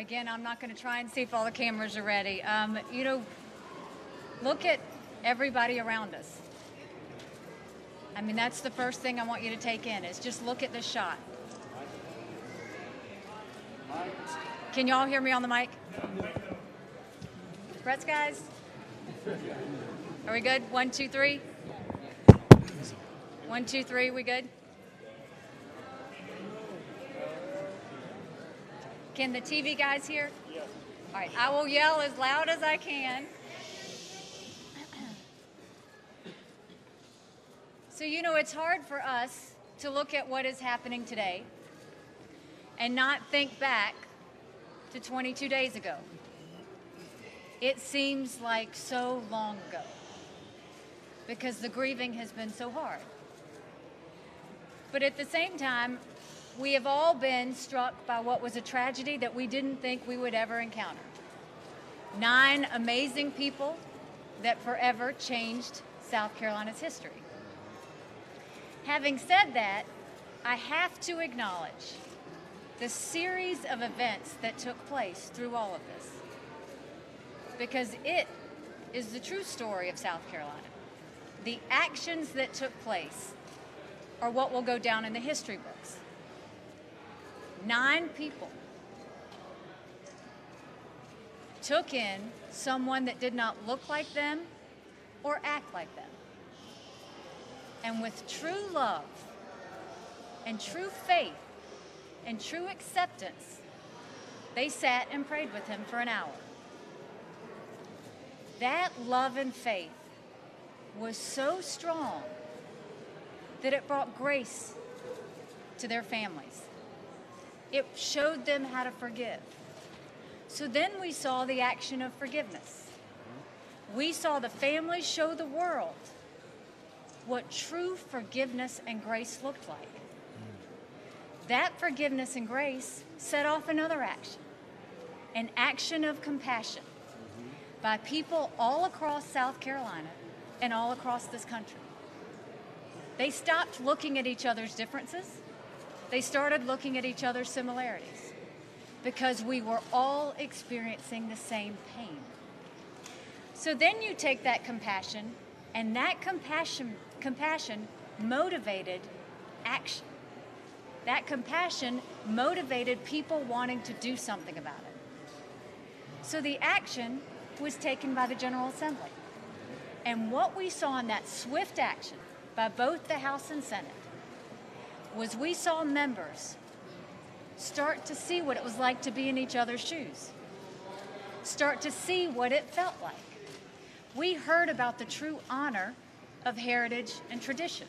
Again, I'm not going to try and see if all the cameras are ready. You know, look at everybody around us. I mean, that's the first thing I want you to take in is just look at this shot. Can y'all hear me on the mic? Brett's guys? Are we good? 1, 2, 3? 1, 2, 3, we good? Can the TV guys hear? Yes. All right, I will yell as loud as I can. So, you know, it's hard for us to look at what is happening today and not think back to 22 days ago. It seems like so long ago because the grieving has been so hard. But at the same time, we have all been struck by what was a tragedy that we didn't think we would ever encounter. 9 amazing people that forever changed South Carolina's history. Having said that, I have to acknowledge the series of events that took place through all of this, because it is the true story of South Carolina. The actions that took place are what will go down in the history books. 9 people took in someone that did not look like them or act like them. And with true love and true faith and true acceptance, they sat and prayed with him for an hour. That love and faith was so strong that it brought grace to their families. It showed them how to forgive. So then we saw the action of forgiveness. We saw the families show the world what true forgiveness and grace looked like. That forgiveness and grace set off another action, an action of compassion by people all across South Carolina and all across this country. They stopped looking at each other's differences. They started looking at each other's similarities because we were all experiencing the same pain. So then you take that compassion, and that compassion motivated action. That compassion motivated people wanting to do something about it. So the action was taken by the General Assembly. And what we saw in that swift action by both the House and Senate was we saw members start to see what it was like to be in each other's shoes, start to see what it felt like. We heard about the true honor of heritage and tradition.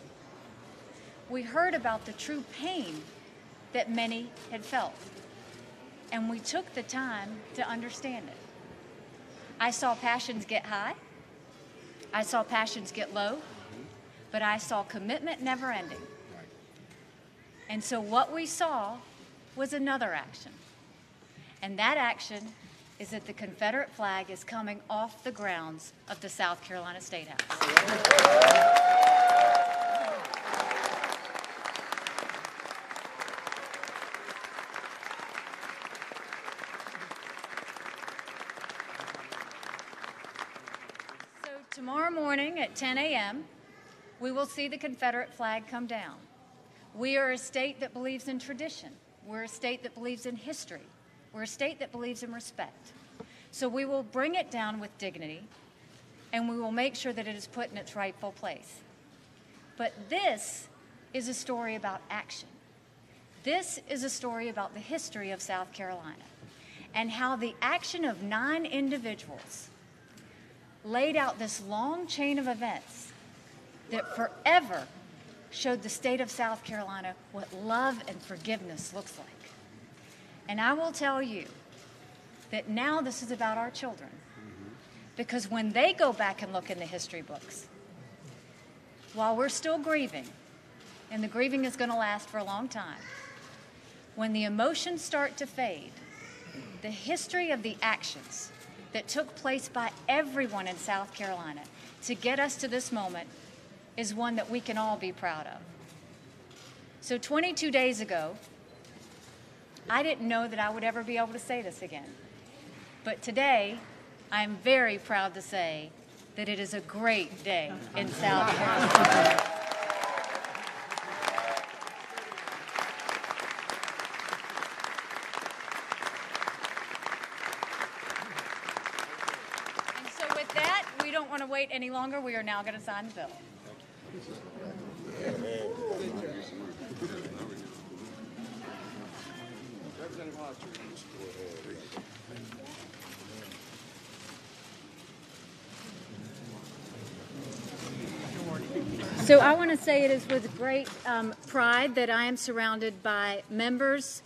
We heard about the true pain that many had felt, and we took the time to understand it. I saw passions get high, I saw passions get low, but I saw commitment never ending. And so what we saw was another action. And that action is that the Confederate flag is coming off the grounds of the South Carolina State House. So tomorrow morning at 10 a.m., we will see the Confederate flag come down. We are a state that believes in tradition. We're a state that believes in history. We're a state that believes in respect. So we will bring it down with dignity, and we will make sure that it is put in its rightful place. But this is a story about action. This is a story about the history of South Carolina and how the action of 9 individuals laid out this long chain of events that forever showed the state of South Carolina what love and forgiveness looks like. And I will tell you that now this is about our children. Because when they go back and look in the history books, while we're still grieving, and the grieving is going to last for a long time, when the emotions start to fade, the history of the actions that took place by everyone in South Carolina to get us to this moment is one that we can all be proud of. So 22 days ago, I didn't know that I would ever be able to say this again. But today, I'm very proud to say that it is a great day in South Carolina. And so with that, we don't want to wait any longer. We are now going to sign the bill. So I want to say it is with great pride that I am surrounded by members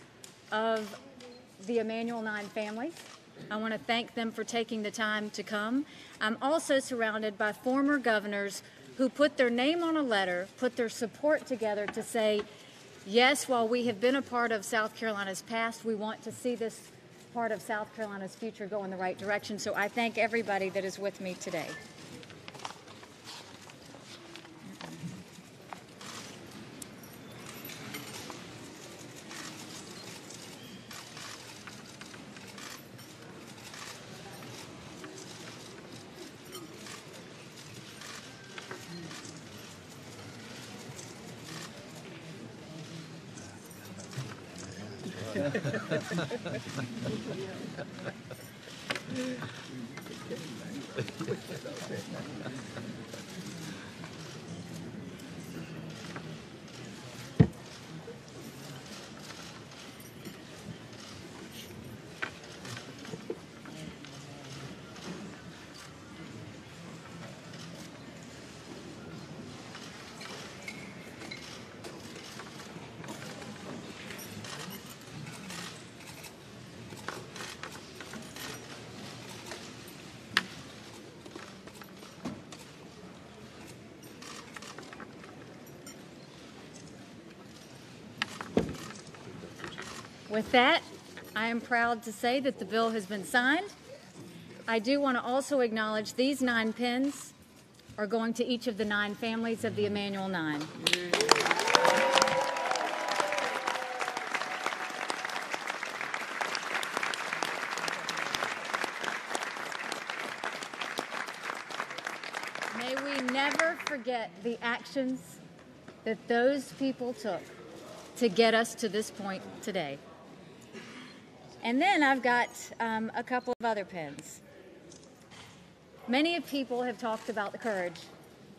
of the Emanuel 9 family. I want to thank them for taking the time to come. I'm also surrounded by former governors who put their name on a letter, put their support together to say, yes, while we have been a part of South Carolina's past, we want to see this part of South Carolina's future go in the right direction. So I thank everybody that is with me today. With that, I am proud to say that the bill has been signed. I do want to also acknowledge these 9 pins are going to each of the 9 families of the Emanuel 9. May we never forget the actions that those people took to get us to this point today. And then I've got a couple of other pins. Many people have talked about the courage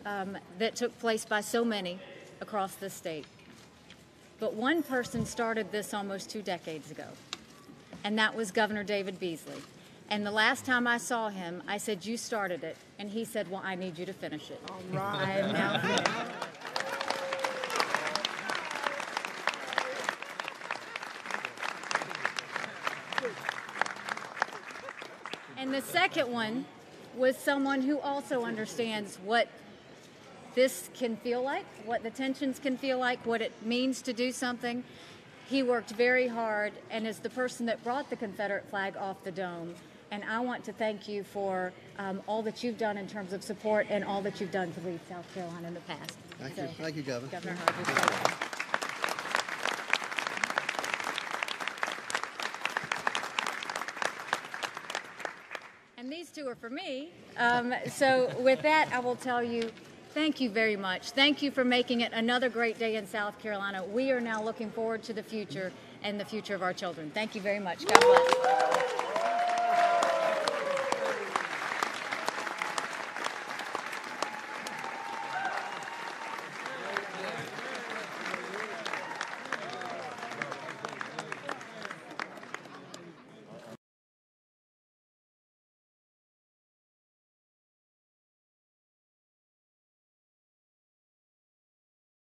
that took place by so many across this state. But one person started this almost 2 decades ago, and that was Governor David Beasley. And the last time I saw him, I said, "You started it." And he said, "Well, I need you to finish it." All right. I am now finished. And the second one was someone who also understands what this can feel like, what the tensions can feel like, what it means to do something. He worked very hard and is the person that brought the Confederate flag off the dome. And I want to thank you for all that you've done in terms of support and all that you've done to lead South Carolina in the past. Thank you, Governor. Governor Harvey. And these 2 are for me. So with that, I will tell you, thank you very much. Thank you for making it another great day in South Carolina. We are now looking forward to the future and the future of our children. Thank you very much. God bless.